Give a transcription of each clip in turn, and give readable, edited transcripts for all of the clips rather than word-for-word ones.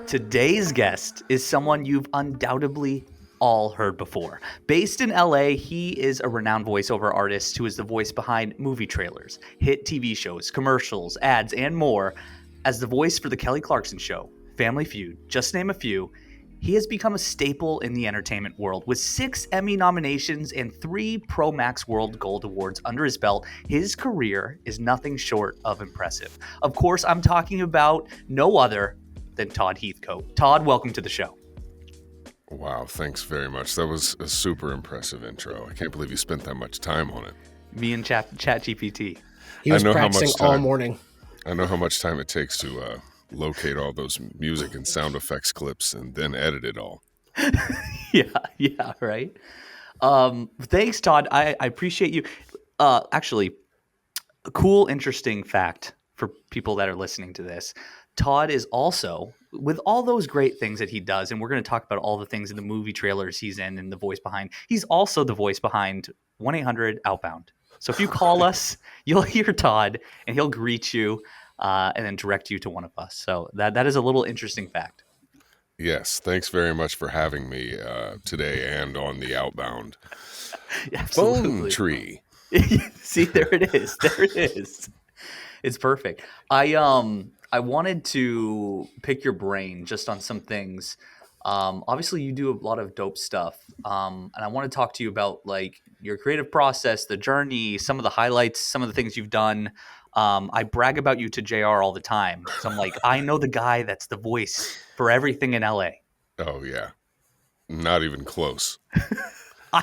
Today's guest is someone you've undoubtedly all heard before. Based in LA, he is a renowned voiceover artist who is the voice behind movie trailers, hit TV shows, commercials, ads, and more. As the voice for The Kelly Clarkson Show, Family Feud, just to name a few, he has become a staple in the entertainment world. With 6 Emmy nominations and 3 Pro Max World Gold Awards under his belt, his career is nothing short of impressive. Of course, I'm talking about no other than Todd Heathcote. Todd, welcome to the show. Wow, thanks very much. That was a super impressive intro. I can't believe you spent that much time on it. Me and ChatGPT. He was practicing all morning. I know how much time it takes to locate all those music and sound effects clips and then edit it all. Yeah, right. Thanks, Todd. I appreciate you. Actually, a cool, interesting fact for people that are listening to this. Todd is also, with all those great things that he does, and we're going to talk about all the things in the movie trailers he's in and the voice behind, he's also the voice behind 1-800-OUTBOUND. So if you call us, you'll hear Todd, and he'll greet you and then direct you to one of us. So that is a little interesting fact. Yes, thanks very much for having me today and on the Outbound. Absolutely. Phone tree. See, there it is. There it is. It's perfect. I wanted to pick your brain just on some things. Obviously, you do a lot of dope stuff, and I want to talk to you about like your creative process, the journey, some of the highlights, some of the things you've done. I brag about you to JR all the time. So I'm like, I know the guy that's the voice for everything in LA. Oh yeah, not even close.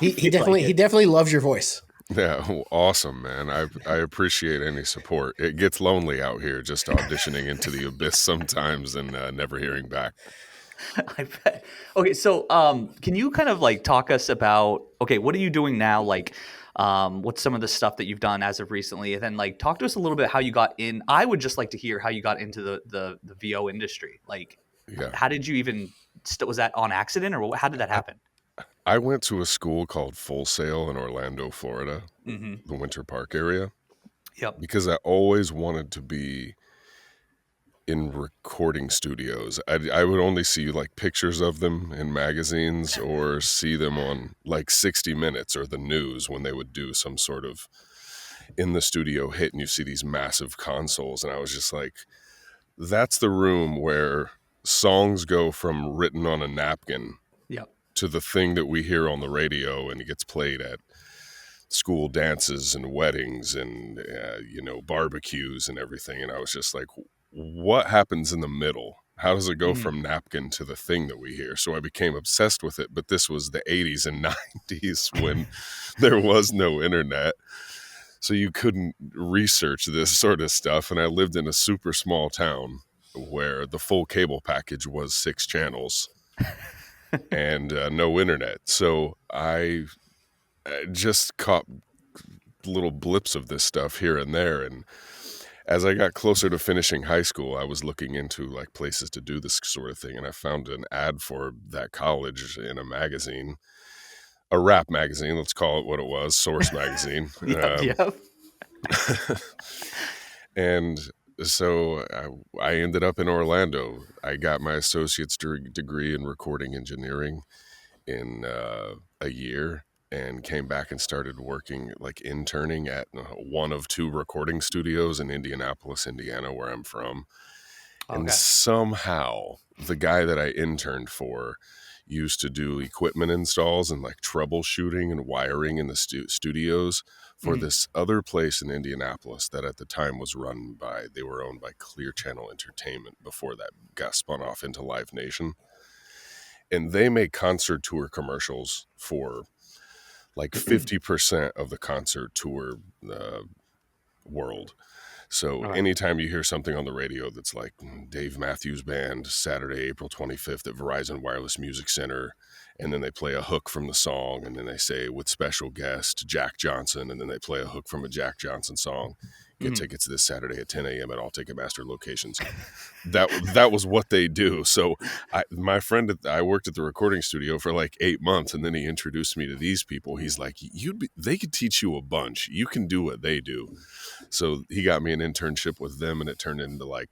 He definitely loves your voice. Yeah, awesome, man. I appreciate any support. It gets lonely out here just auditioning into the abyss sometimes and never hearing back. I bet. Okay, so can you kind of like talk us about, okay, what are you doing now? Like, what's some of the stuff that you've done as of recently? And then like talk to us a little bit how you got in. I would just like to hear how you got into the VO industry. Like, how did you even, was that on accident or how did that happen? I went to a school called Full Sail in Orlando, Florida, the Winter Park area. Yep. Because I always wanted to be in recording studios. I would only see like pictures of them in magazines or see them on like 60 Minutes or the news when they would do some sort of in the studio hit and you see these massive consoles. And I was just like, that's the room where songs go from written on a napkin to the thing that we hear on the radio and it gets played at school dances and weddings and, barbecues and everything. And I was just like, what happens in the middle? How does it go from napkin to the thing that we hear? So I became obsessed with it. But this was the 80s and 90s when there was no internet. So you couldn't research this sort of stuff. And I lived in a super small town where the full cable package was 6 channels. And no internet. So I just caught little blips of this stuff here and there. And as I got closer to finishing high school, I was looking into like places to do this sort of thing. And I found an ad for that college in a magazine, a rap magazine. Let's call it what it was, Source magazine. Yep. And so I ended up in Orlando. I got my associate's degree in recording engineering in a year and came back and started working, like interning at one of 2 recording studios in Indianapolis, Indiana, where I'm from. Okay. And somehow the guy that I interned for used to do equipment installs and like troubleshooting and wiring in the studios for this other place in Indianapolis that at the time was they were owned by Clear Channel Entertainment before that got spun off into Live Nation. And they make concert tour commercials for like 50% of the concert tour world. So anytime you hear something on the radio that's like Dave Matthews Band, Saturday, April 25th at Verizon Wireless Music Center, and then they play a hook from the song, and then they say with special guest Jack Johnson, and then they play a hook from a Jack Johnson song, get tickets this Saturday at 10 a.m. at all Ticketmaster locations. That was what they do. So my friend, I worked at the recording studio for like 8 months, and then he introduced me to these people. He's like, they could teach you a bunch. You can do what they do. So he got me an internship with them, and it turned into like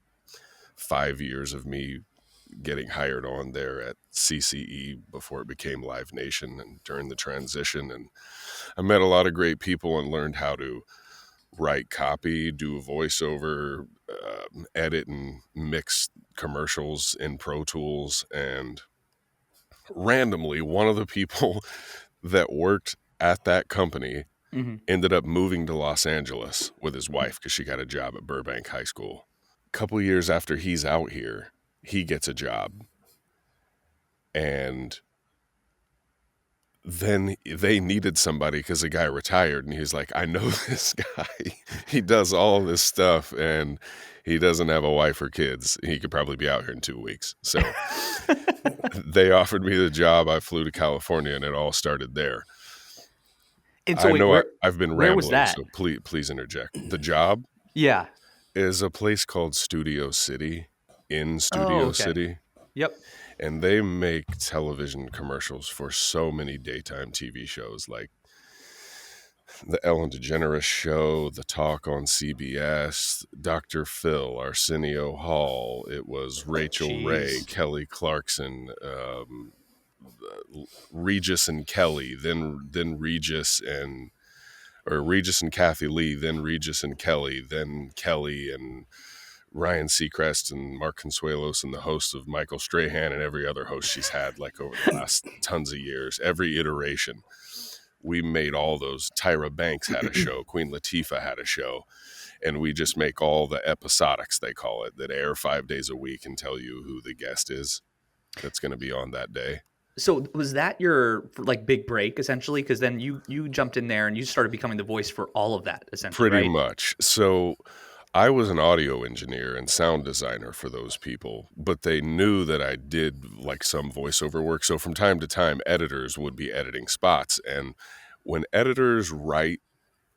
5 years of me getting hired on there at CCE before it became Live Nation, and during the transition. And I met a lot of great people and learned how to write copy, do voiceover, edit and mix commercials in Pro Tools. And randomly, one of the people that worked at that company ended up moving to Los Angeles with his wife because she got a job at Burbank High School. A couple years after he's out here, he gets a job. And then they needed somebody because the guy retired, and he's like, I know this guy. He does all this stuff, and he doesn't have a wife or kids. He could probably be out here in 2 weeks. So they offered me the job. I flew to California, and it all started there. And so I've been where rambling, was that? so please interject. The job is a place called Studio City in Studio City. Yep. And they make television commercials for so many daytime TV shows, like the Ellen DeGeneres Show, The Talk on CBS, Dr. Phil, Arsenio Hall. It was Rachel Ray, Kelly Clarkson, Regis and Kelly, then Regis and Kathy Lee, then Regis and Kelly, then Kelly and Ryan Seacrest and Mark Consuelos, and the host of Michael Strahan, and every other host she's had like over the last tons of years. Every iteration, we made all those. Tyra Banks had a show. Queen Latifah had a show. And we just make all the episodics, they call it, that air 5 days a week and tell you who the guest is that's going to be on that day. So was that your like big break essentially? Because then you jumped in there and you started becoming the voice for all of that essentially. Pretty right? much. So I was an audio engineer and sound designer for those people, but they knew that I did like some voiceover work. So from time to time, editors would be editing spots. And when editors write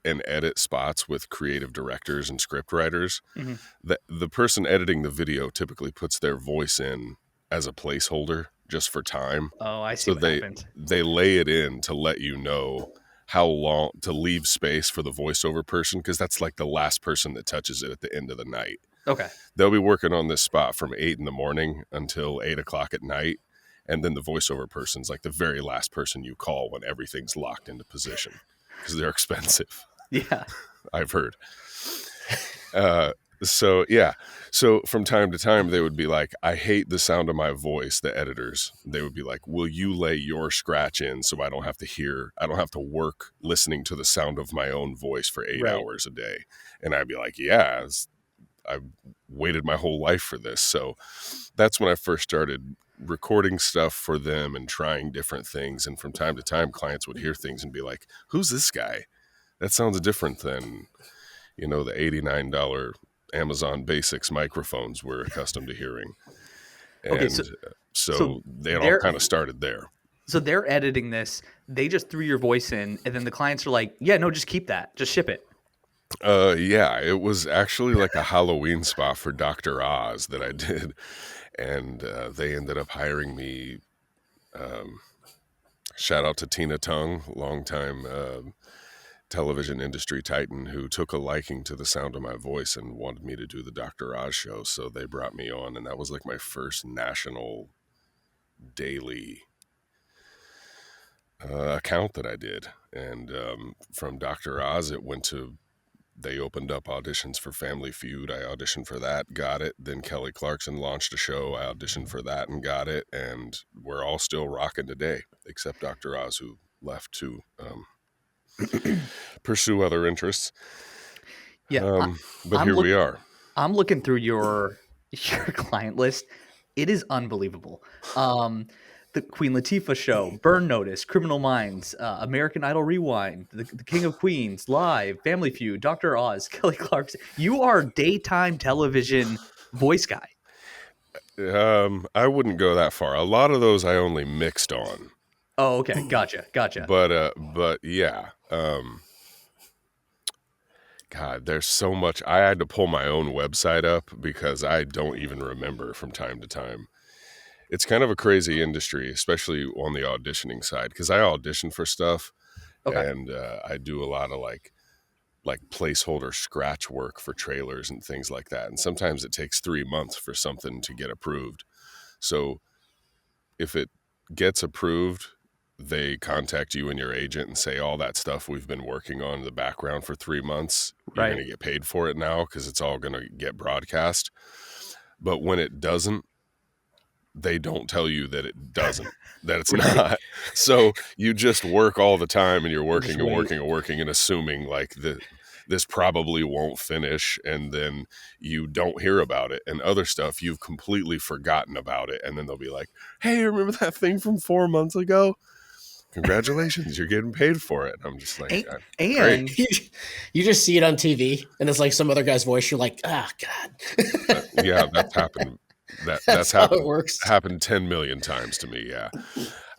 and edit spots with creative directors and script writers, the person editing the video typically puts their voice in as a placeholder just for time. Oh, I see. So they lay it in to let you know how long to leave space for the voiceover person, because that's like the last person that touches it at the end of the night. Okay. They'll be working on this spot from 8 a.m. until 8 o'clock at night. And then the voiceover person's like the very last person you call when everything's locked into position, because they're expensive. Yeah. I've heard. So from time to time, they would be like, I hate the sound of my voice, the editors. They would be like, will you lay your scratch in so I don't have to work listening to the sound of my own voice for 8 hours a day? And I'd be like, yeah, I've waited my whole life for this. So that's when I first started recording stuff for them and trying different things. And from time to time, clients would hear things and be like, who's this guy? That sounds different than, the $89 Amazon Basics microphones we're accustomed to hearing. And so they all kind of started there. So they're editing this. They just threw your voice in, and then the clients are like, yeah, no, just keep that. Just ship it. Yeah, it was actually like a Halloween spot for Dr. Oz that I did. And they ended up hiring me. Shout out to Tina Tung, longtime television industry titan, who took a liking to the sound of my voice and wanted me to do the Dr. Oz show. So they brought me on, and that was like my first national daily account that I did. And from Dr. Oz, they opened up auditions for Family Feud. I auditioned for that, got it. Then Kelly Clarkson launched a show. I auditioned for that and got it. And we're all still rocking today, except Dr. Oz, who left to pursue other interests. Yeah, but here we are. I'm looking through your client list. It is unbelievable. The Queen Latifah Show, Burn Notice, Criminal Minds, American Idol Rewind, the King of Queens, Live, Family Feud, Dr. Oz, Kelly Clarkson. You are daytime television voice guy. I wouldn't go that far. A lot of those I only mixed on. Oh, okay. Gotcha. But yeah. God, there's so much. I had to pull my own website up because I don't even remember from time to time. It's kind of a crazy industry, especially on the auditioning side, because I audition for stuff, and I do a lot of like placeholder scratch work for trailers and things like that. And sometimes it takes 3 months for something to get approved. So if it gets approved, they contact you and your agent and say, all that stuff we've been working on in the background for 3 months, you're going to get paid for it now because it's all going to get broadcast. But when it doesn't, they don't tell you that it doesn't, that it's not. So you just work all the time, and you're working and assuming like this probably won't finish, and then you don't hear about it. And other stuff, you've completely forgotten about it. And then they'll be like, hey, remember that thing from 4 months ago? Congratulations, you're getting paid for it. I'm just like, and you just see it on TV, and it's like some other guy's voice. You're like, God. Yeah, that's happened. That's how it works. Happened 10 million times to me. Yeah.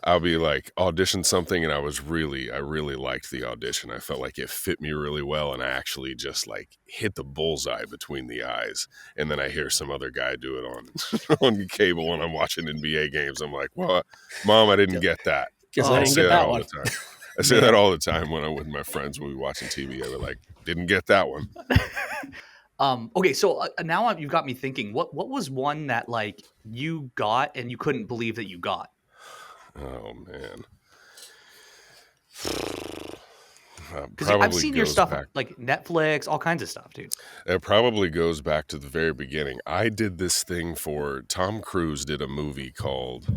I'll be like, audition something, and I really liked the audition. I felt like it fit me really well, and I actually just like hit the bullseye between the eyes. And then I hear some other guy do it on cable when I'm watching NBA games. I'm like, well, Mom, I didn't get that. I say that all the time. I say that all the time when I'm with my friends when we watching TV. I was like, didn't get that one. Okay, so now you've got me thinking. What was one that like you got and you couldn't believe that you got? Oh man, because I've seen your stuff like Netflix, all kinds of stuff, dude. It probably goes back to the very beginning. I did this thing for Tom Cruise. Did a movie called,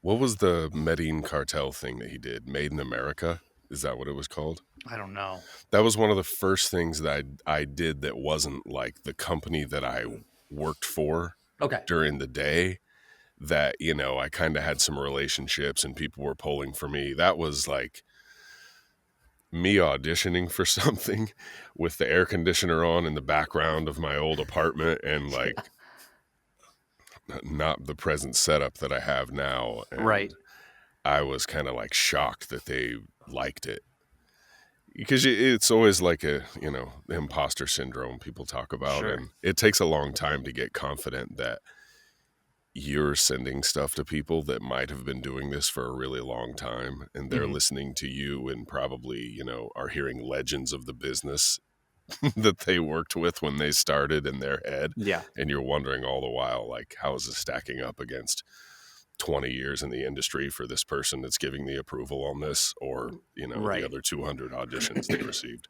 what was the Medellin cartel thing that he did? Made in America? Is that what it was called? I don't know. That was one of the first things that I did that wasn't like the company that I worked for during the day. That, you know, I kind of had some relationships and people were pulling for me. That was like me auditioning for something with the air conditioner on in the background of my old apartment, and like not the present setup that I have now. And I was kind of like shocked that they liked it, because it's always like a, you know, imposter syndrome people talk about. And it takes a long time to get confident that you're sending stuff to people that might have been doing this for a really long time, and they're listening to you and probably, you know, are hearing legends of the business that they worked with when they started in their head. Yeah. And you're wondering all the while, like, how is this stacking up against 20 years in the industry for this person that's giving the approval on this, or, you know, the other 200 auditions they received.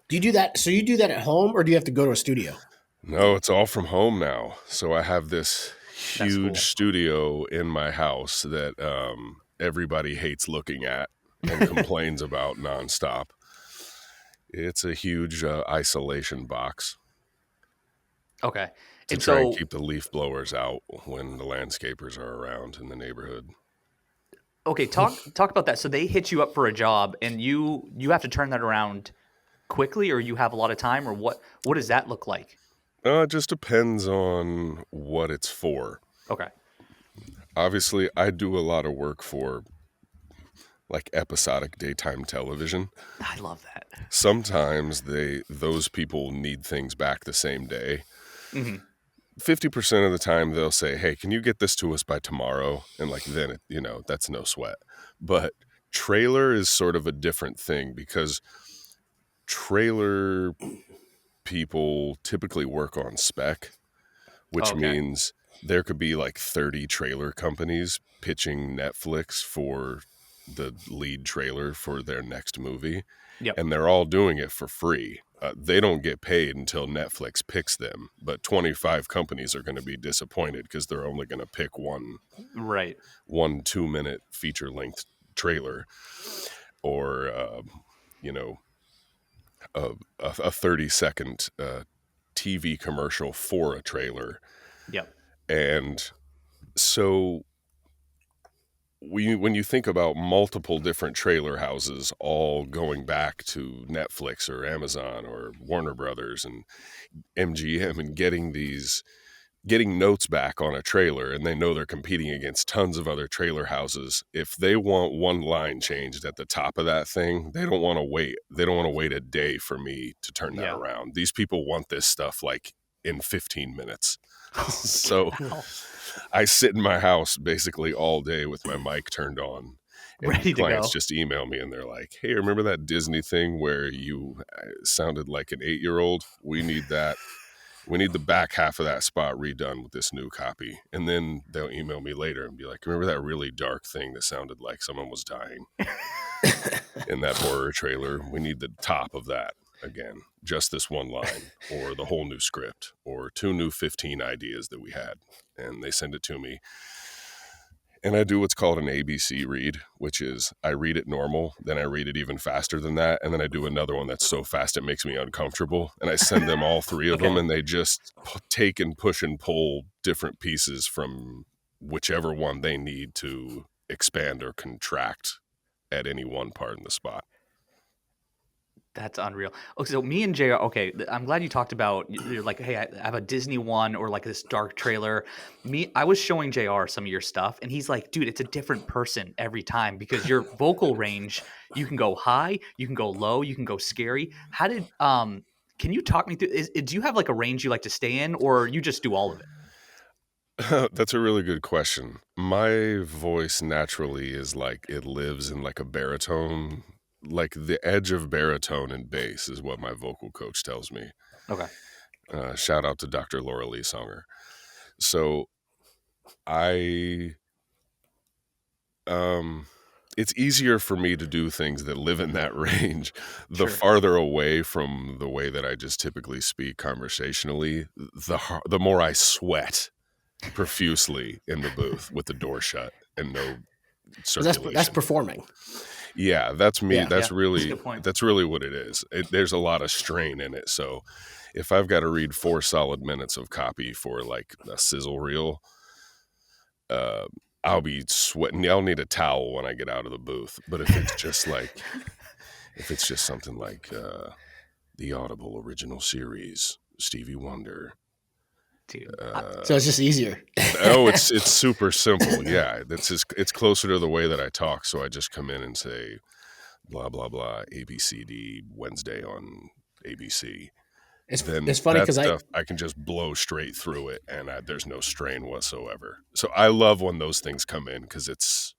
Do you do that? So you do that at home, or do you have to go to a studio? No, it's all from home now. So I have this huge studio in my house that everybody hates looking at and complains about nonstop. It's a huge isolation box. Okay. To try and keep the leaf blowers out when the landscapers are around in the neighborhood. Okay, talk about that. So they hit you up for a job, and you have to turn that around quickly, or you have a lot of time, or what does that look like? It just depends on what it's for. Okay. Obviously, I do a lot of work for like episodic daytime television. I love that. Sometimes those people need things back the same day. 50% of the time they'll say, hey, can you get this to us by tomorrow? And like, then, you know, that's no sweat. But trailer is sort of a different thing, because trailer people typically work on spec, which means there could be like 30 trailer companies pitching Netflix for the lead trailer for their next movie. Yep. And they're all doing it for free. They don't get paid until Netflix picks them, but 25 companies are going to be disappointed because they're only going to pick one 2-minute feature length trailer, or you know, a 30-second TV commercial for a trailer. Yep. And so when you think about multiple different trailer houses all going back to Netflix or Amazon or Warner Brothers and MGM and getting these getting notes back on a trailer, and they know they're competing against tons of other trailer houses. If they want one line changed at the top of that thing, they don't want to wait. They don't want to wait a day for me to turn that around. These people want this stuff like in 15 minutes. So I sit in my house basically all day with my mic turned on. And Ready to clients go. just email me and they're like, hey, remember that Disney thing where you sounded like an 8-year-old? We need that. We need the back half of that spot redone with this new copy. And then they'll email me later and be like, remember that really dark thing that sounded like someone was dying in that horror trailer? We need the top of that again. Just this one line, or the whole new script, or 2 new 15 ideas that we had. And they send it to me. And I do what's called an ABC read, which is I read it normal, then I read it even faster than that, and then I do another one that's so fast it makes me uncomfortable. And I send them all 3 of them, and they just take and push and pull different pieces from whichever one they need to expand or contract at any one part in the spot. That's unreal. Okay, so me and JR, okay, I'm glad you talked about, you're like, hey, I have a Disney one or like this dark trailer. I was showing JR some of your stuff, and he's like, dude, it's a different person every time because your vocal range, you can go high, you can go low, you can go scary. How did, can you talk me through, do you have like a range you like to stay in, or you just do all of it? That's a really good question. My voice naturally is like, it lives in like a baritone, like the edge of baritone and bass is what my vocal coach tells me. Okay. Shout out to Dr. Laura Lee Songer. So it's easier for me to do things that live in that range. The farther away from the way that I just typically speak conversationally, the more I sweat profusely in the booth with the door shut and no circulation. That's performing. Yeah, that's me. Yeah. That's Yeah, really that's a good point. that's really what it is. There's a lot of strain in it. So if I've got to read 4 solid minutes of copy for like a sizzle reel, I'll be sweating. I'll need a towel when I get out of the booth. But if it's just like, if it's just something like the Audible original series, Stevie Wonder. Dude. So it's just easier. It's super simple. Yeah, it's closer to the way that I talk. So I just come in and say, blah blah blah, ABCD Wednesday on ABC. It's funny because I can just blow straight through it, and there's no strain whatsoever. So I love when those things come in because it's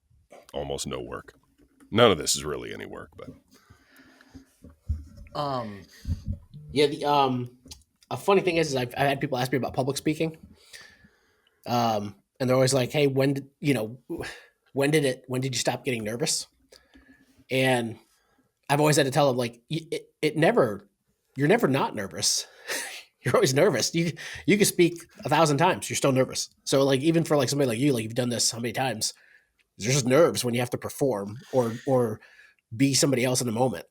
almost no work. None of this is really any work, but a funny thing is I've had people ask me about public speaking, and they're always like, "Hey, when did you stop getting nervous?" And I've always had to tell them like, you're never not nervous. You're always nervous. You can speak 1,000 times, you're still nervous. So like even for like somebody like you, like you've done this how many times? There's just nerves when you have to perform or be somebody else in the moment.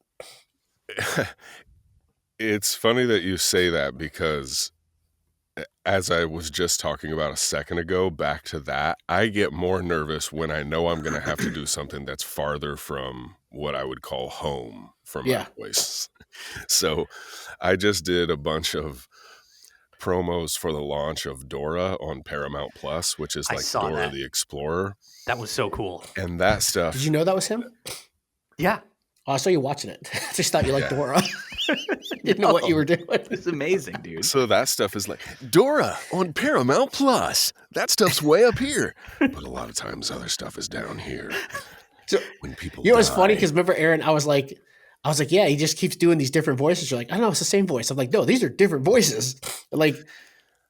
It's funny that you say that because as I was just talking about a second ago, back to that, I get more nervous when I know I'm going to have to do something that's farther from what I would call home for my voice. So I just did a bunch of promos for the launch of Dora on Paramount Plus, which is like Dora the Explorer. That was so cool. And that stuff. Did you know that was him? Yeah. Oh, I saw you watching it. I just thought you liked Dora. Didn't know what you were doing. It's amazing, dude. So that stuff is like, Dora on Paramount Plus. That stuff's way up here. But a lot of times other stuff is down here. So, when people you know, it's funny because remember, Aaron, I was like, yeah, he just keeps doing these different voices. You're like, I don't know, it's the same voice. I'm like, no, these are different voices. Like,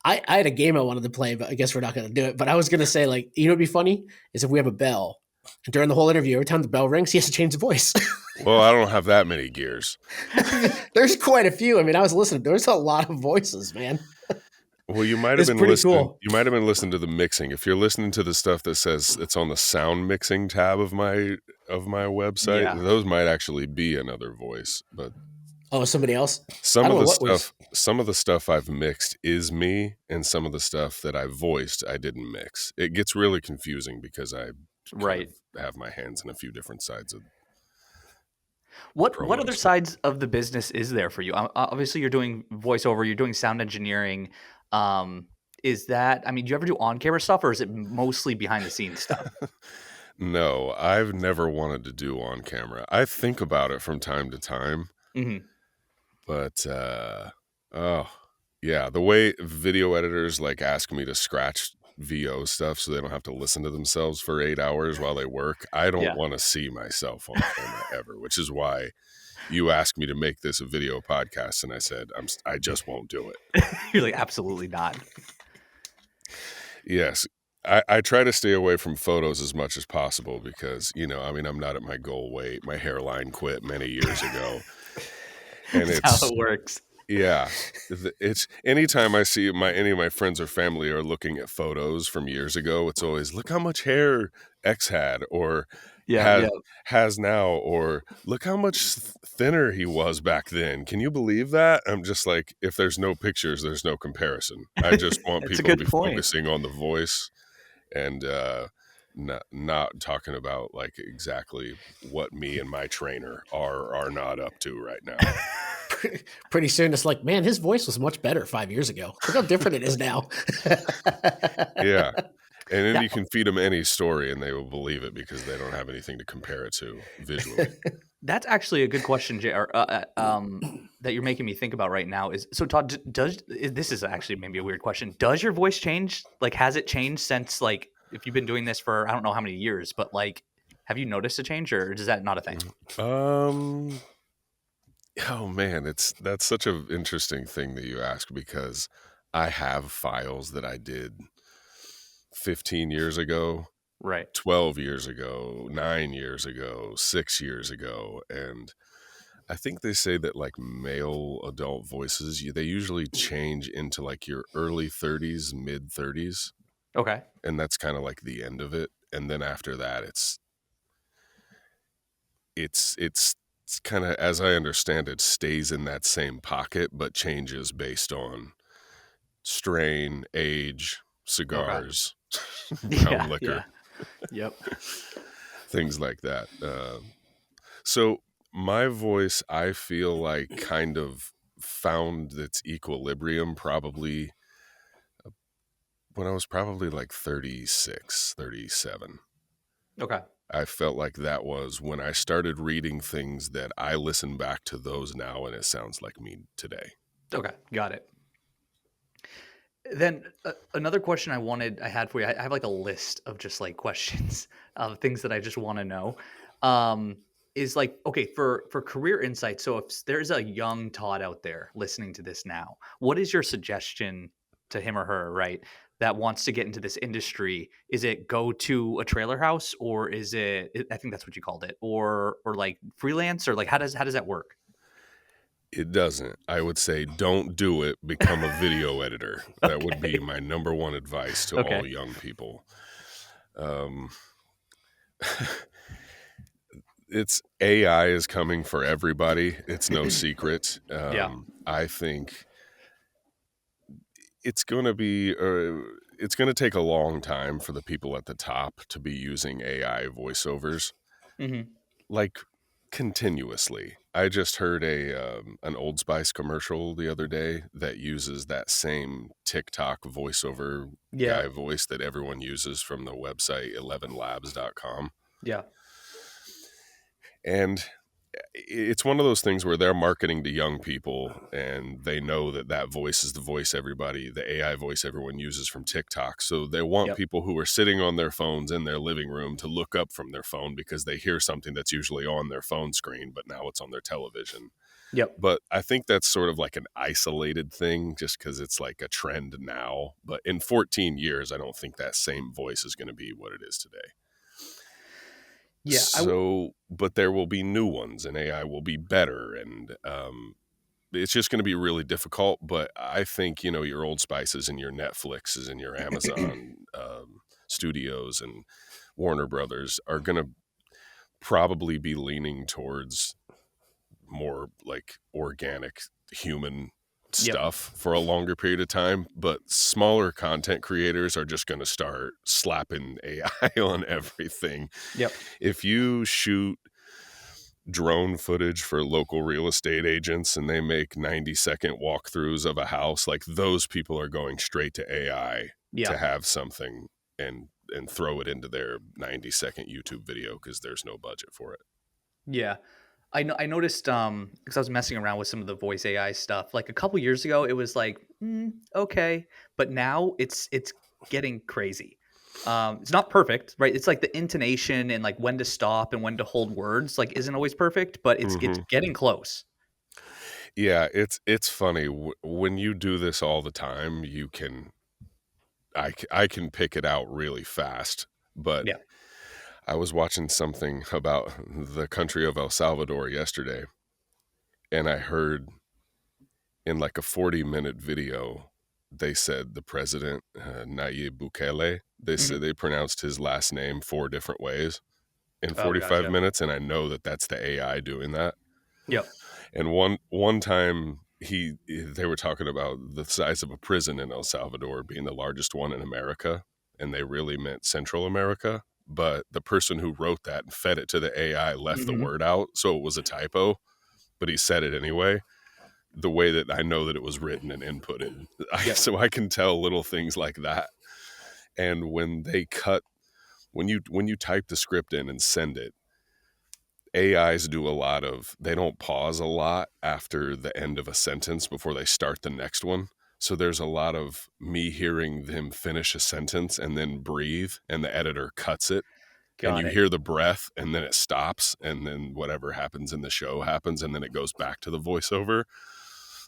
I had a game I wanted to play, but I guess we're not going to do it. But I was going to say, like, you know what'd be funny is if we have a bell. And during the whole interview, every time the bell rings, he has to change the voice. Well, I don't have that many gears. There's quite a few. I mean, I was listening. There's a lot of voices, man. Well, you might have been listening. Cool. You might have been listening to the mixing. If you're listening to the stuff that says it's on the sound mixing tab of my website, those might actually be another voice. But somebody else. Some of the stuff I've mixed is me, and some of the stuff that I voiced I didn't mix. It gets really confusing because I have my hands in a few different sides of. What other sides of the business is there for you? Obviously, you're doing voiceover, you're doing sound engineering. Is that, I mean, do you ever do on-camera stuff, or is it mostly behind-the-scenes stuff? No, I've never wanted to do on camera. I think about it from time to time, Mhm. but oh yeah, the way video editors like ask me to scratch VO stuff so they don't have to listen to themselves for 8 hours while they work, I don't Yeah. want to see myself on camera ever, which is why you asked me to make this a video podcast, and I said I just won't do it. You're like, absolutely not. Yes. I try to stay away from photos as much as possible because, I mean, I'm not at my goal weight. My hairline quit many years ago. And That's how it works. yeah, it's anytime I see any of my friends or family are looking at photos from years ago, it's always, look how much hair X had or Yeah. has now, or look how much thinner he was back then. Can you believe that? I'm just like, if there's no pictures, there's no comparison. I just want It's a people to good be point. focusing on the voice and not talking about like exactly what me and my trainer are not up to right now. Pretty soon it's like, man, his voice was much better 5 years ago. Look how different it is now. Yeah. And then That- you can feed them any story and they will believe it because they don't have anything to compare it to visually. That's actually a good question, JR, that you're making me think about right now. Is so, Todd, this is actually maybe a weird question. Does your voice change? Like, has it changed since, like, if you've been doing this for I don't know how many years, but like, have you noticed a change, or is that not a thing? Oh man, that's such an interesting thing that you ask because I have files that I did 15 years ago, Right. 12 years ago, 9 years ago, 6 years ago, and I think they say that like male adult voices, they usually change into like your early 30s, mid 30s, Okay. and that's kind of like the end of it. And then after that, it's kind of, as I understand it, stays in that same pocket, but changes based on strain, age, cigars, brown liquor, Yep. things like that. So my voice, I feel like kind of found its equilibrium probably when I was probably like 36, 37. Okay. I felt like that was when I started reading things that I listen back to those now and it sounds like me today. Okay. Got it. Then another question I had for you. I have like a list of just like questions of things that I just want to know. Is like, okay, for career insight. So if there's a young Todd out there listening to this now, what is your suggestion to him or her, right, that wants to get into this industry? Is it go to a trailer house, or is it, I think that's what you called it, or like freelance, or like how does that work? It doesn't. I would say don't do it. Become a video editor. That would be my number one advice to all Okay. young people. It's AI is coming for everybody. It's no secret. Yeah. I think it's going to be it's going to take a long time for the people at the top to be using AI voiceovers Hmm. like continuously. I just heard an Old Spice commercial the other day that uses that same TikTok voiceover Yeah. guy voice that everyone uses from the website 11labs.com. Yeah. And it's one of those things where they're marketing to young people and they know that voice is the voice the AI voice everyone uses from TikTok. So they want Yep. people who are sitting on their phones in their living room to look up from their phone because they hear something that's usually on their phone screen, but now it's on their television. Yep. But I think that's sort of like an isolated thing just because it's like a trend now. But in 14 years, I don't think that same voice is going to be what it is today. Yeah. But there will be new ones and AI will be better. And it's just going to be really difficult. But I think, your Old Spices and your Netflixes and your Amazon studios and Warner Brothers are going to probably be leaning towards more like organic human stuff for a longer period of time, but smaller content creators are just going to start slapping AI on everything. Yep. If you shoot drone footage for local real estate agents and they make 90-second walkthroughs of a house, like those people are going straight to AI Yeah. to have something and throw it into their 90-second YouTube video because there's no budget for it. Yeah. I noticed because I was messing around with some of the voice AI stuff. Like a couple years ago, it was like okay, but now it's getting crazy. It's not perfect, right? It's like the intonation and like when to stop and when to hold words like isn't always perfect, but it's getting close. Yeah, it's funny when you do this all the time. You can I can pick it out really fast, but Yeah. I was watching something about the country of El Salvador yesterday, and I heard in like a 40-minute video, they said the president, Nayib Bukele, they said they pronounced his last name 4 different ways in 45 gotcha. minutes, and I know that that's the AI doing that. Yep. And one time they were talking about the size of a prison in El Salvador being the largest one in America, and they really meant Central America. But the person who wrote that and fed it to the AI left the word out, so it was a typo, but he said it anyway. The way that I know that it was written and inputted. So I can tell little things like that. And when they when you type the script in and send it, AIs do a lot of, they don't pause a lot after the end of a sentence before they start the next one. So there's a lot of me hearing them finish a sentence and then breathe, and the editor cuts it. And you hear the breath, and then it stops, and then whatever happens in the show happens, and then it goes back to the voiceover.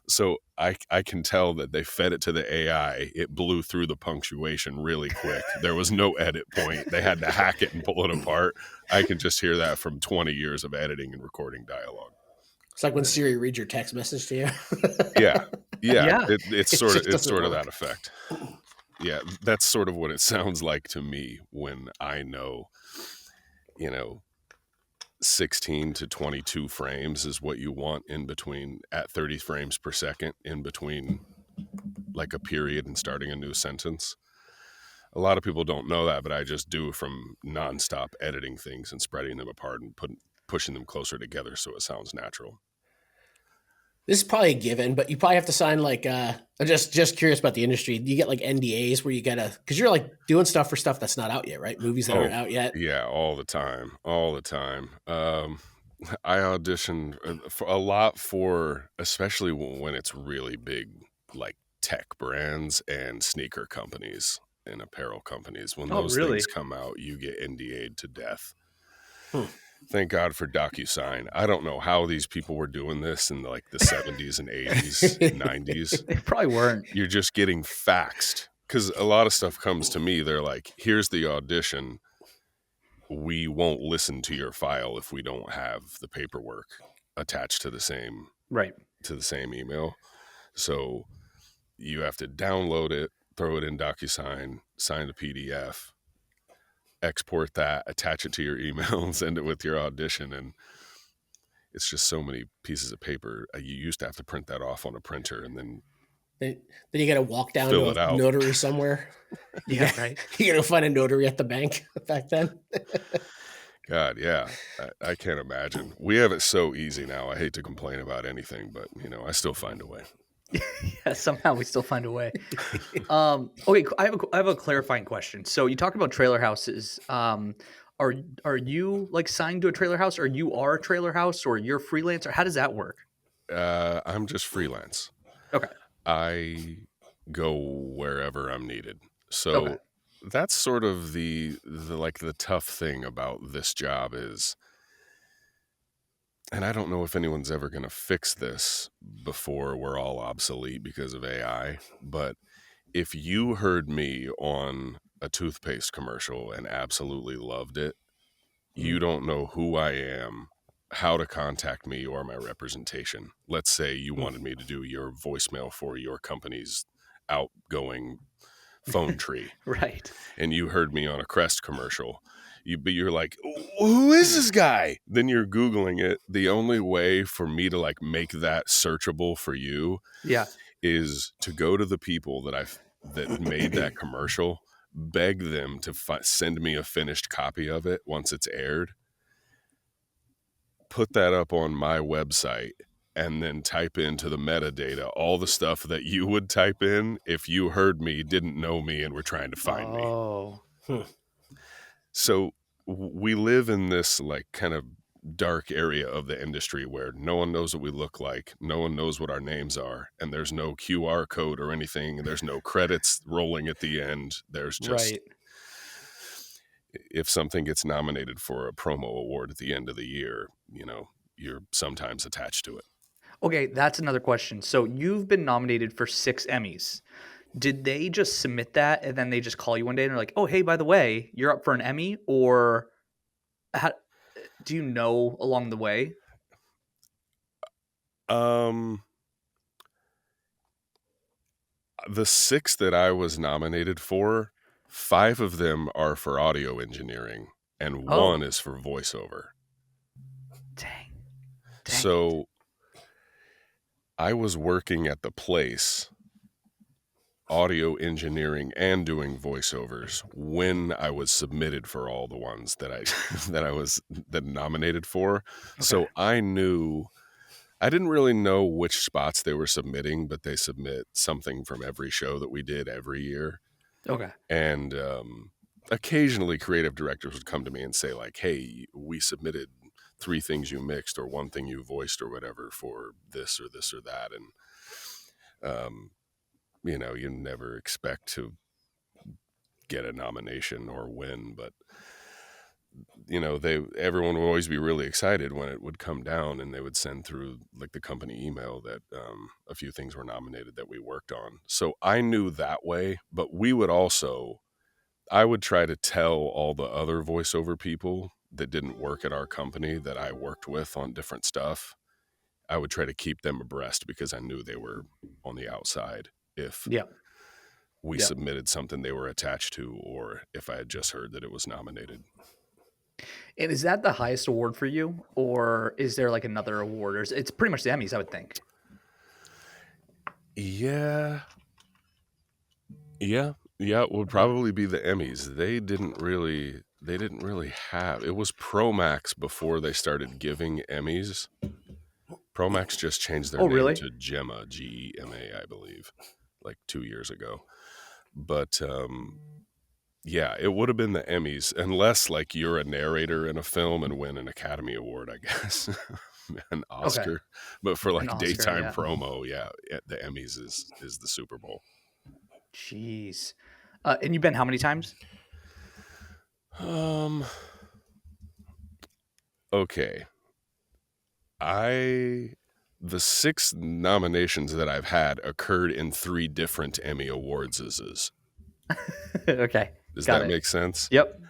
So I can tell that they fed it to the AI. It blew through the punctuation really quick. There was no edit point. They had to hack it and pull it apart. I can just hear that from 20 years of editing and recording dialogue. It's like when Siri reads your text message to you. Yeah. It's sort of work. that effect. Yeah, that's sort of what it sounds like to me when I know, 16 to 22 frames is what you want in between, at 30 frames per second, in between like a period and starting a new sentence. A lot of people don't know that, but I just do from nonstop editing things and spreading them apart and pushing them closer together so it sounds natural. This is probably a given, but you probably have to sign like I'm just curious about the industry. Do you get like NDAs where you gotta, because you're like doing stuff for stuff that's not out yet, right? Movies that aren't out yet. Yeah, all the time. I audition for a lot for, especially when it's really big, like tech brands and sneaker companies and apparel companies. When those things come out, you get NDA'd to death. Thank God for DocuSign. I don't know how these people were doing this in like the 70s and 80s, 90s. They probably weren't. You're just getting faxed, because a lot of stuff comes to me. They're like, here's the audition. We won't listen to your file if we don't have the paperwork attached to the same email. So you have to download it, throw it in DocuSign, sign a PDF, export that, attach it to your email, and send it with your audition. And it's just so many pieces of paper. You used to have to print that off on a printer, and then you got to walk down to a notary somewhere. Yeah, right. You got to find a notary at the bank back then. God, yeah. I can't imagine. We have it so easy now. I hate to complain about anything, but I still find a way. Yeah, somehow we still find a way. Okay, I have a clarifying question. So you talked about trailer houses. Are you like signed to a trailer house, or you are a trailer house, or you're freelance, or how does that work? I'm just freelance. Okay. I go wherever I'm needed. So that's sort of the tough thing about this job is, and I don't know if anyone's ever going to fix this before we're all obsolete because of AI, but if you heard me on a toothpaste commercial and absolutely loved it, you don't know who I am, how to contact me, or my representation. Let's say you wanted me to do your voicemail for your company's outgoing phone tree. Right. And you heard me on a Crest commercial. But you're like, who is this guy? Then you're Googling it. The only way for me to like make that searchable for you is to go to the people that made that commercial, beg them to send me a finished copy of it once it's aired, put that up on my website and then type into the metadata all the stuff that you would type in if you heard me, didn't know me, and were trying to find me. Oh. So we live in this like kind of dark area of the industry where no one knows what we look like, no one knows what our names are, and there's no QR code or anything, and there's no credits rolling at the end. There's just, Right. if something gets nominated for a promo award at the end of the year, you're sometimes attached to it. Okay, that's another question. So you've been nominated for 6 Emmys. Did they just submit that and then they just call you one day and they're like, "Oh, hey, by the way, you're up for an Emmy," or do you know along the way? The 6 that I was nominated for, 5 of them are for audio engineering and Oh. 1 is for voiceover. Dang So I was working at the place, audio engineering and doing voiceovers, when I was submitted for all the ones that I was nominated for. Okay. So I didn't really know which spots they were submitting, but they submit something from every show that we did every year. Okay. And occasionally creative directors would come to me and say like, "Hey, we submitted 3 things you mixed or 1 thing you voiced or whatever for this or this or that." And, you never expect to get a nomination or win, but everyone would always be really excited when it would come down and they would send through like the company email that a few things were nominated that we worked on. So I knew that way, but I would try to tell all the other voiceover people that didn't work at our company that I worked with on different stuff. I would try to keep them abreast because I knew they were on the outside if we submitted something they were attached to, or if I had just heard that it was nominated. And is that the highest award for you, or is there like another award? Or it's pretty much the Emmys, I would think. Yeah, it would probably be the Emmys. They didn't really have. It was Promax before they started giving Emmys. Promax just changed their name to Gemma, Gema, I believe, like 2 years ago. But yeah, it would have been the Emmys, unless like you're a narrator in a film and win an Academy Award, I guess, an Oscar. Okay. But for like daytime promo, the Emmys is the Super Bowl. Jeez. And you've been how many times? Okay. The 6 nominations that I've had occurred in 3 different Emmy Awards. Okay. Does that make sense? Yep.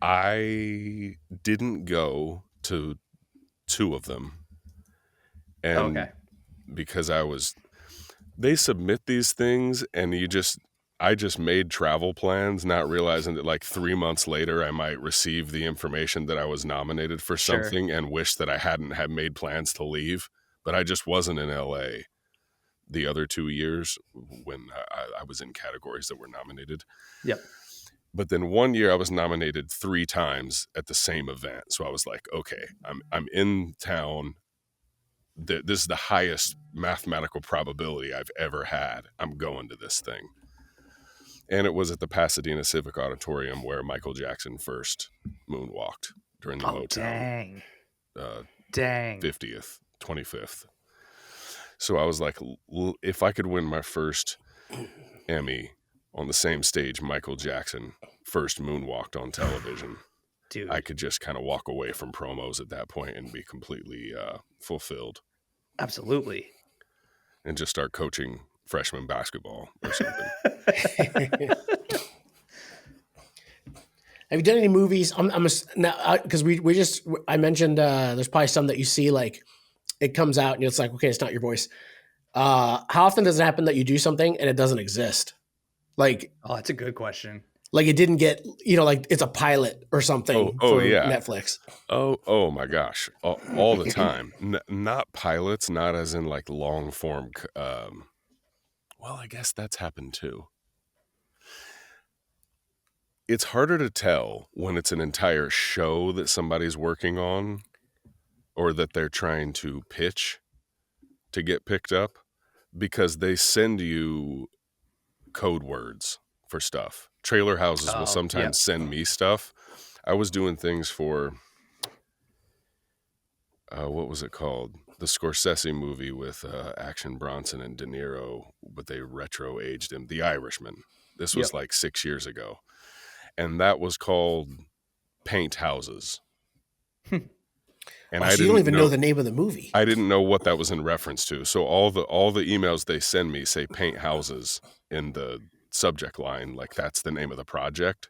I didn't go to 2 of them. And because they submit these things and I just made travel plans, not realizing that like 3 months later, I might receive the information that I was nominated for something and wish that I hadn't had made plans to leave. But I just wasn't in LA the other 2 years when I was in categories that were nominated. Yep. But then 1 year I was nominated 3 times at the same event. So I was like, okay, I'm in town. This is the highest mathematical probability I've ever had. I'm going to this thing. And it was at the Pasadena Civic Auditorium where Michael Jackson first moonwalked during the Motown 25th. So I was like, if I could win my first Emmy on the same stage Michael Jackson first moonwalked on television, dude, I could just kind of walk away from promos at that point and be completely fulfilled. Absolutely. And just start coaching freshman basketball or something. Have you done any movies? Because I mentioned there's probably some that you see like it comes out and it's like, okay, it's not your voice. How often does it happen that you do something and it doesn't exist? Like, oh, that's a good question. Like it didn't get, like it's a pilot or something for Netflix. Oh my gosh. All the time. Not pilots, not as in like long form. Well, I guess that's happened too. It's harder to tell when it's an entire show that somebody's working on or that they're trying to pitch to get picked up, because they send you code words for stuff. Trailer houses will Oh, yeah. sometimes send me stuff. I was doing things for, what was it called? The Scorsese movie with Action Bronson and De Niro, but they retro aged him. The Irishman. This was Yep. like 6 years ago. And that was called Paint Houses. And So you don't even know the name of the movie. I didn't know what that was in reference to. So all the emails they send me say Paint Houses in the subject line, like that's the name of the project.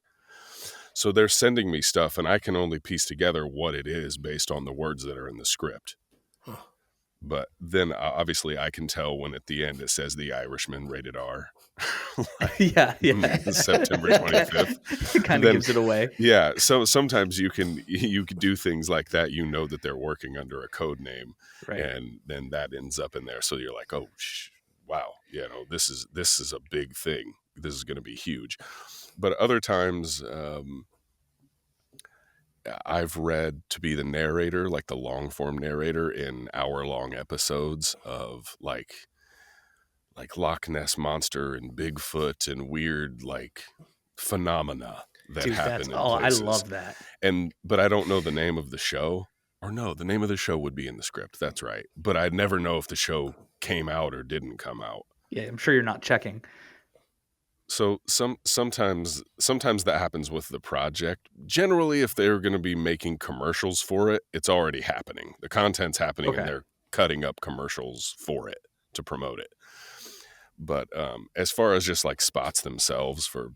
So they're sending me stuff, and I can only piece together what it is based on the words that are in the script. Huh. But then obviously I can tell when at the end it says The Irishman rated R. Yeah. September 25th. It kind of gives it away. Yeah. So sometimes you can do things like that. You know that they're working under a code name, Right. and then that ends up in there. So you're like, oh, wow, this is a big thing. This is going to be huge. But other times, I've read to be the narrator, like the long form narrator in hour-long episodes of like Loch Ness Monster and Bigfoot and weird like phenomena that happen in places. I love that. But I don't know the name of the show. Or no, the name of the show would be in the script. That's right. But I'd never know if the show came out or didn't come out. Yeah, I'm sure you're not checking. So sometimes that happens with the project. Generally, if they're going to be making commercials for it, it's already happening. The content's happening, Okay. and they're cutting up commercials for it to promote it. But as far as just like spots themselves for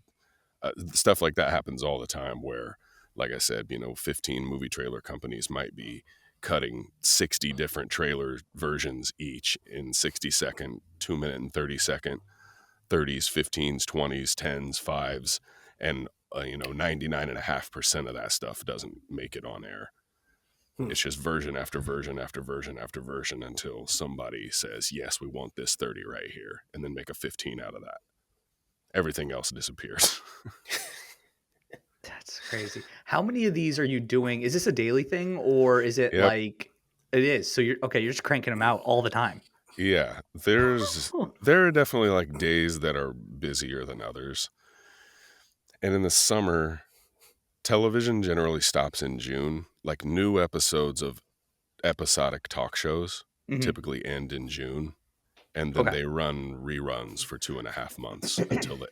stuff like that happens all the time where, like I said, 15 movie trailer companies might be cutting 60 different trailer versions each in 60-second, 2-minute and 30-second, 30s, 15s, 20s, 10s, 5s, and 99.5% of that stuff doesn't make it on air. It's just version after version after version after version until somebody says, yes, we want this 30 right here, and then make a 15 out of that. Everything else disappears. That's crazy. How many of these are you doing? Is this a daily thing, or is it Yep. like it is? So you're just cranking them out all the time. Yeah, there are definitely like days that are busier than others. And in the summer, television generally stops in June. Like new episodes of episodic talk shows typically end in June. And then they run reruns for 2.5 months until the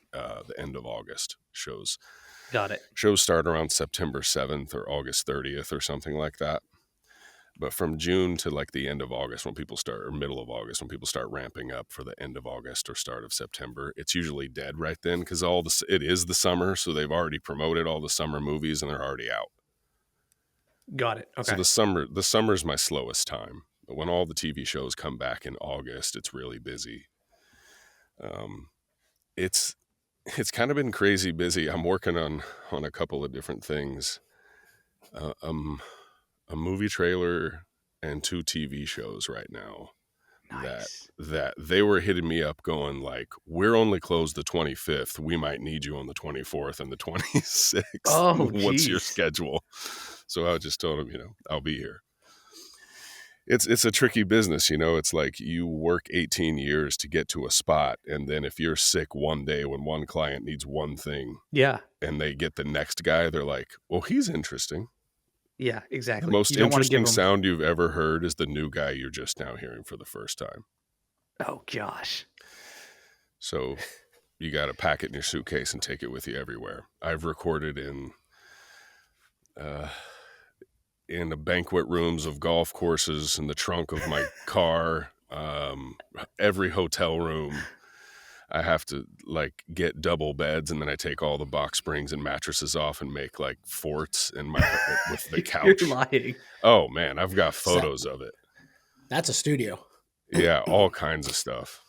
end of August. Shows start around September 7th or August 30th or something like that. But from June to like the end of August, or middle of August, when people start ramping up for the end of August or start of September, it's usually dead right then because it is the summer, so they've already promoted all the summer movies and they're already out. Got it. Okay. So the summer's my slowest time. But when all the TV shows come back in August, it's really busy. It's kind of been crazy busy. I'm working on a couple of different things. A movie trailer and 2 TV shows right now. Nice. That they were hitting me up going like, we're only closed the 25th. We might need you on the 24th and the 26th. Oh, what's your schedule? So I just told them, I'll be here. It's a tricky business, it's like you work 18 years to get to a spot. And then if you're sick one day when one client needs one thing, and they get the next guy, they're like, well, he's interesting. Yeah, exactly. The most interesting sound you've ever heard is the new guy you're just now hearing for the first time. Oh, gosh. So you got to pack it in your suitcase and take it with you everywhere. I've recorded in the banquet rooms of golf courses, in the trunk of my car, every hotel room. I have to like get double beds, and then I take all the box springs and mattresses off and make like forts in with the couch. You're lying. Oh man, I've got photos of it. That's a studio. Yeah, all kinds of stuff.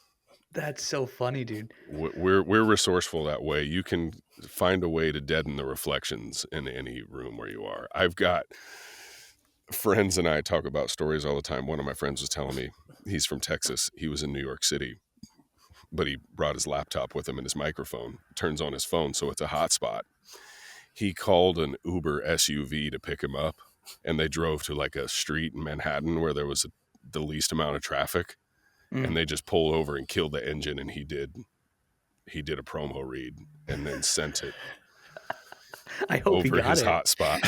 That's so funny, dude. We're resourceful that way. You can find a way to deaden the reflections in any room where you are. I've got friends and I talk about stories all the time. One of my friends was telling me, he's from Texas. He was in New York City, but he brought his laptop with him and his microphone. Turns on his phone, so it's a hotspot. He called an Uber SUV to pick him up, and they drove to like a street in Manhattan where there was the least amount of traffic, and they just pulled over and killed the engine, and he did a promo read and then sent it I hope he over got his it. hot spot.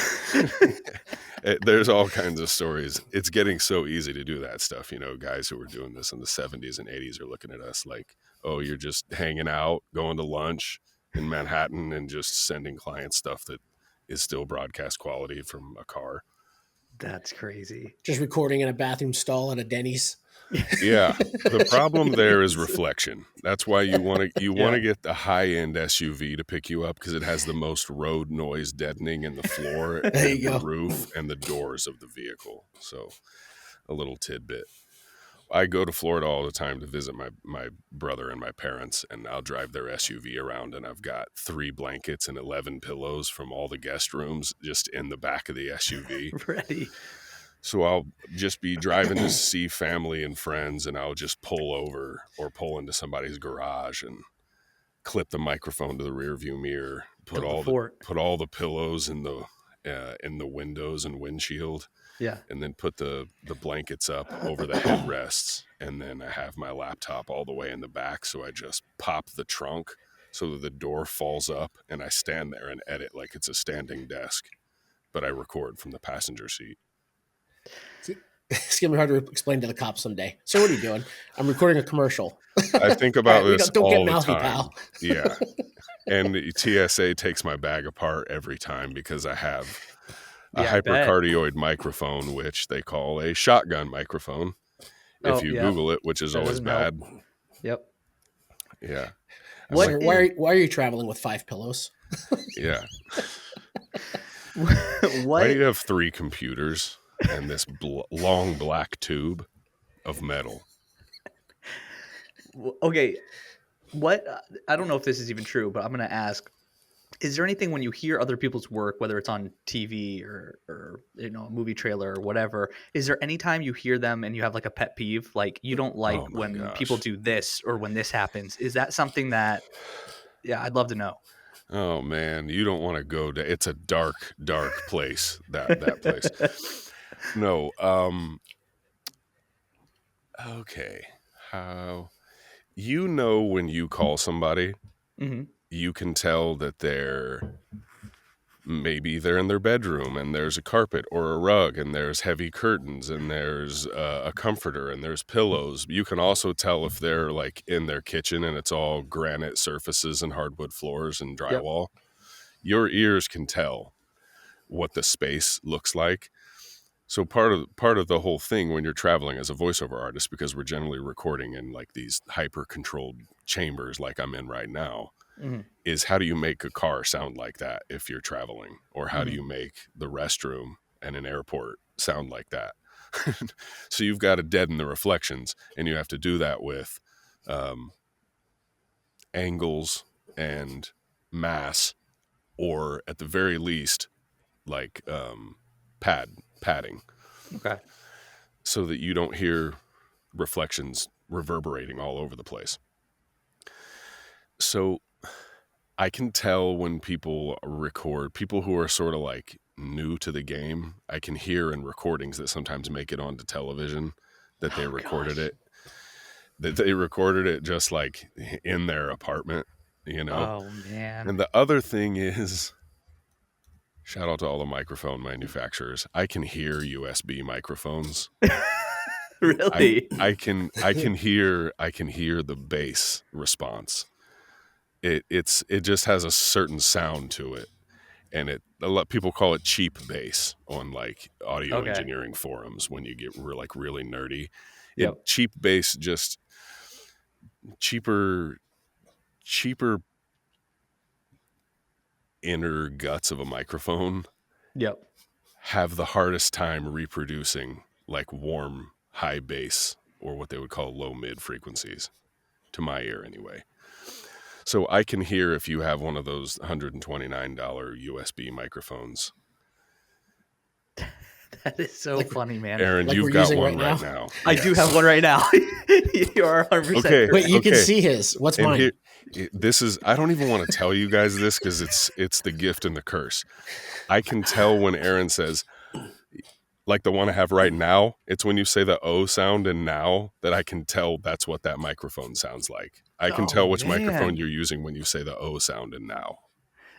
There's all kinds of stories. It's getting so easy to do that stuff. You know, guys who were doing this in the 70s and 80s are looking at us like, oh, you're just hanging out, going to lunch in Manhattan and just sending clients stuff that is still broadcast quality from a car. That's crazy. Just recording in a bathroom stall at a Denny's. Yeah. The problem there is reflection. That's why you want to get the high-end SUV to pick you up, because it has the most road noise deadening in the floor and the roof and the doors of the vehicle. So a little tidbit. I go to Florida all the time to visit my brother and my parents, and I'll drive their SUV around, and I've got 3 blankets and 11 pillows from all the guest rooms just in the back of the SUV. Ready. So I'll just be driving to see family and friends, and I'll just pull over or pull into somebody's garage and clip the microphone to the rear view mirror, put all the pillows in the windows and windshield. Yeah. And then put the blankets up over the headrests, and then I have my laptop all the way in the back, so I just pop the trunk so that the door falls up, and I stand there and edit like it's a standing desk, but I record from the passenger seat. It's going to be hard to explain to the cops someday. So what are you doing? I'm recording a commercial. I think about this don't all get the mouthy, time. pal. Yeah. And TSA takes my bag apart every time because I have a hypercardioid microphone, which they call a shotgun microphone. If you Google it, which is always bad. Help. Yep. Yeah. Why are you traveling with 5 pillows? Yeah. Why do you have 3 computers and this long black tube of metal? Okay. What, I don't know if this is even true, but I'm going to ask, is there anything when you hear other people's work, whether it's on TV or you know, a movie trailer or whatever, is there any time you hear them and you have like a pet peeve, like you don't like when people do this or when this happens? Is that something that, I'd love to know. Oh man, you don't want to go to, it's a dark, dark place, that place. No. Okay. How, you know, when you call somebody, you can tell that maybe they're in their bedroom and there's a carpet or a rug and there's heavy curtains and there's a comforter and there's pillows. You can also tell if they're like in their kitchen and it's all granite surfaces and hardwood floors and drywall. Yep. Your ears can tell what the space looks like. So part of the whole thing when you're traveling as a voiceover artist, because we're generally recording in like these hyper controlled chambers like I'm in right now, is how do you make a car sound like that if you're traveling? Or how do you make the restroom and an airport sound like that? So you've got to deaden the reflections, and you have to do that with angles and mass, or at the very least, like padding. Okay. So that you don't hear reflections reverberating all over the place. So I can tell when people record, people who are sort of like new to the game, I can hear in recordings that sometimes make it onto television that they recorded it. That they recorded it just like in their apartment, you know? Oh, man. And the other thing is, shout out to all the microphone manufacturers. I can hear USB microphones. Really? I can hear the bass response. It just has a certain sound to it, and a lot of people call it cheap bass on like audio engineering forums when you get really nerdy. Cheap bass, just cheaper inner guts of a microphone. Have the hardest time reproducing like warm high bass, or what they would call low mid frequencies, to my ear anyway. So I can hear if you have one of those $129 USB microphones. That is so funny, man. Aaron, you've got one right now. I do have one right now. You are 100%. Okay. Wait, you can see his. What's mine? This is, I don't even want to tell you guys this because it's the gift and the curse. I can tell when Aaron says, like the one I have right now, it's when you say the O sound in now that I can tell that's what that microphone sounds like. I can tell which microphone you're using when you say the O sound in now.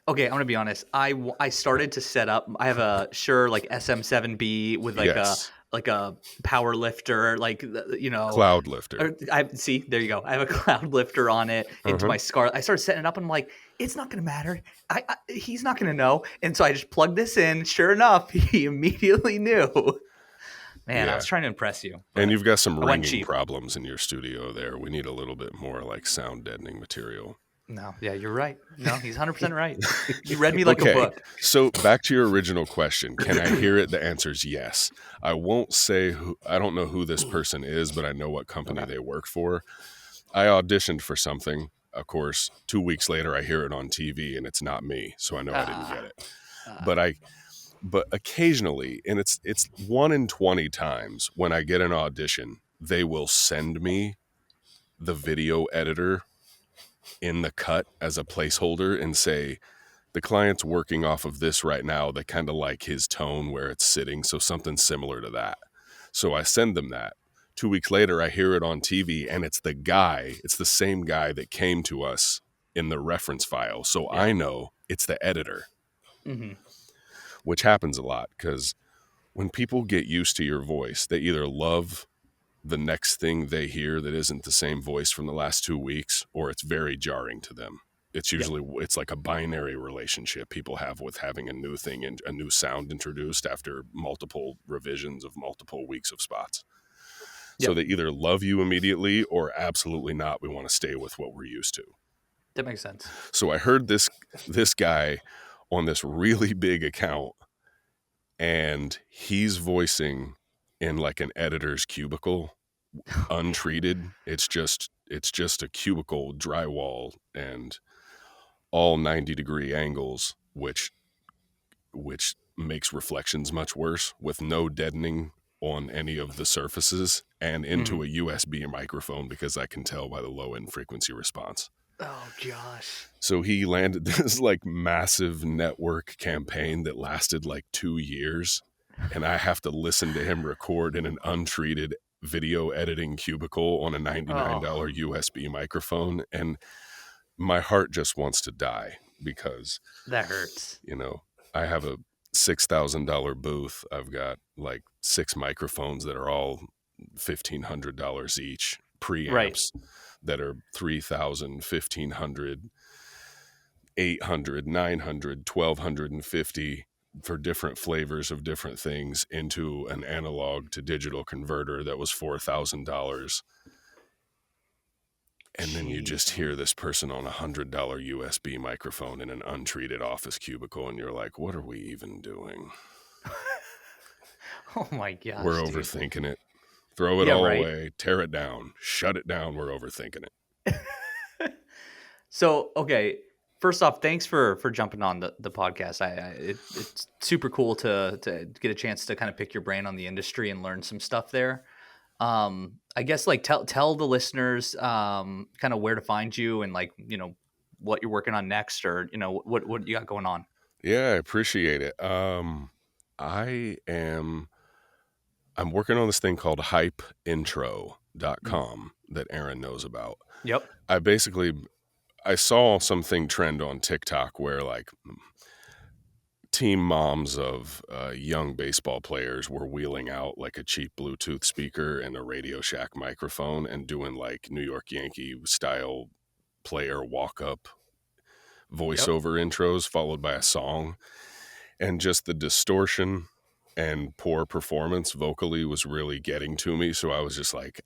Okay, I'm gonna be honest. I started to set up. I have a Shure like SM7B with like Yes. a power lifter, Cloud lifter. Or I see. There you go. I have a cloud lifter on it into my Scar. I started setting it up, and I'm like, it's not gonna matter. He's not gonna know. And so I just plugged this in. Sure enough, he immediately knew. Man, I was trying to impress you. And you've got some ringing problems in your studio there. We need a little bit more like sound deadening material. No, yeah, you're right. No, he's 100% right. You read me like a book. So back to your original question. Can I hear it? The answer is yes. I won't say who, I don't know who this person is, but I know what company they work for. I auditioned for something. Of course, 2 weeks later, I hear it on TV and it's not me. So I know I didn't get it. But occasionally, and it's 1 in 20 times when I get an audition, they will send me the video editor in the cut as a placeholder and say, the client's working off of this right now. They kind of like his tone where it's sitting. So something similar to that. So I send them that. 2 weeks later, I hear it on TV and it's the same guy that came to us in the reference file. So I know it's the editor, which happens a lot because when people get used to your voice, they either love the next thing they hear that isn't the same voice from the last 2 weeks, or it's very jarring to them. It's usually, it's like a binary relationship people have with having a new thing and a new sound introduced after multiple revisions of multiple weeks of spots. So they either love you immediately or absolutely not. We want to stay with what we're used to. That makes sense. So I heard this guy on this really big account, and he's voicing in like an editor's cubicle, untreated. It's just a cubicle drywall and all 90-degree angles, which makes reflections much worse, with no deadening on any of the surfaces, and into a USB microphone because I can tell by the low end frequency response. Oh gosh. So he landed this like massive network campaign that lasted like 2 years, and I have to listen to him record in an untreated video editing cubicle on a $99 USB microphone, and my heart just wants to die because that hurts. You know, I have a $6,000 booth. I've got like 6 microphones that are all $1,500 each, preamps that are $3,000, $1,500, $800, $900, $1,250 for different flavors of different things, into an analog to digital converter that was $4,000. And then you just hear this person on a $100 USB microphone in an untreated office cubicle, and you're like, what are we even doing? Oh my gosh. We're overthinking it. Throw it all away. Tear it down. Shut it down. We're overthinking it. So, okay. First off, thanks for jumping on the podcast. It's super cool to get a chance to kind of pick your brain on the industry and learn some stuff there. I guess like tell the listeners kind of where to find you and like, you know, what you're working on next, or, you know, what you got going on. Yeah, I appreciate it. I'm working on this thing called hypeintro.com that Aaron knows about. Yep. I saw something trend on TikTok where like team moms of young baseball players were wheeling out like a cheap Bluetooth speaker and a Radio Shack microphone and doing like New York Yankee style player walk-up voiceover intros followed by a song. And just the distortion and poor performance vocally was really getting to me. So I was just like,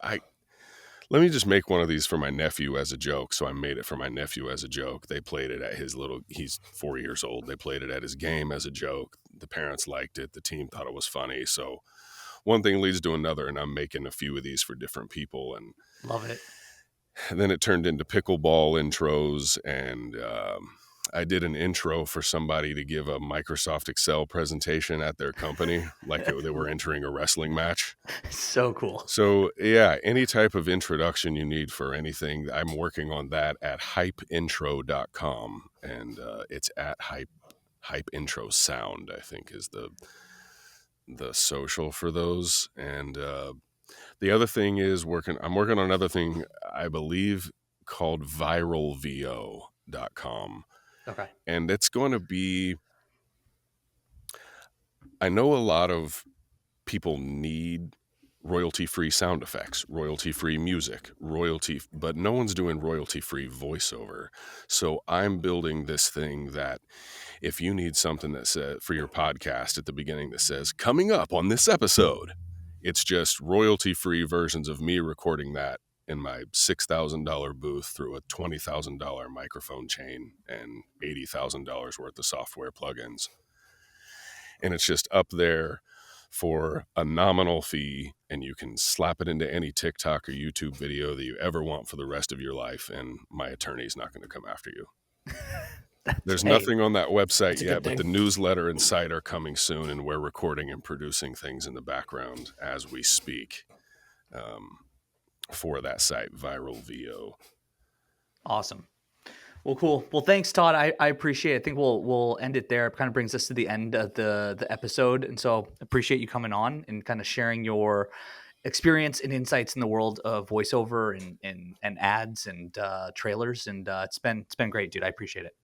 let me just make one of these for my nephew as a joke. So I made it for my nephew as a joke. They played it at he's 4 years old. They played it at his game as a joke. The parents liked it. The team thought it was funny. So one thing leads to another, and I'm making a few of these for different people. And love it. And then it turned into pickleball intros, and I did an intro for somebody to give a Microsoft Excel presentation at their company, like they were entering a wrestling match. So cool. So yeah, any type of introduction you need for anything, I'm working on that at hypeintro.com, and it's at hype intro sound, I think is the social for those. And the other thing is I'm working on another thing, I believe, called viralvo.com. Okay. And it's going to be, I know a lot of people need royalty-free sound effects, royalty-free music, but no one's doing royalty-free voiceover. So I'm building this thing that if you need something that says for your podcast at the beginning that says coming up on this episode, it's just royalty-free versions of me recording that in my $6,000 booth through a $20,000 microphone chain and $80,000 worth of software plugins. And it's just up there for a nominal fee, and you can slap it into any TikTok or YouTube video that you ever want for the rest of your life, and my attorney's not going to come after you. There's nothing on that website yet, but the newsletter and site are coming soon, and we're recording and producing things in the background as we speak for that site, Viral VO. Awesome. Well, cool. Well, thanks, Todd. I appreciate it. I think we'll end it there. It kind of brings us to the end of the episode. And so appreciate you coming on and kind of sharing your experience and insights in the world of voiceover and ads and trailers. And it's been great, dude. I appreciate it.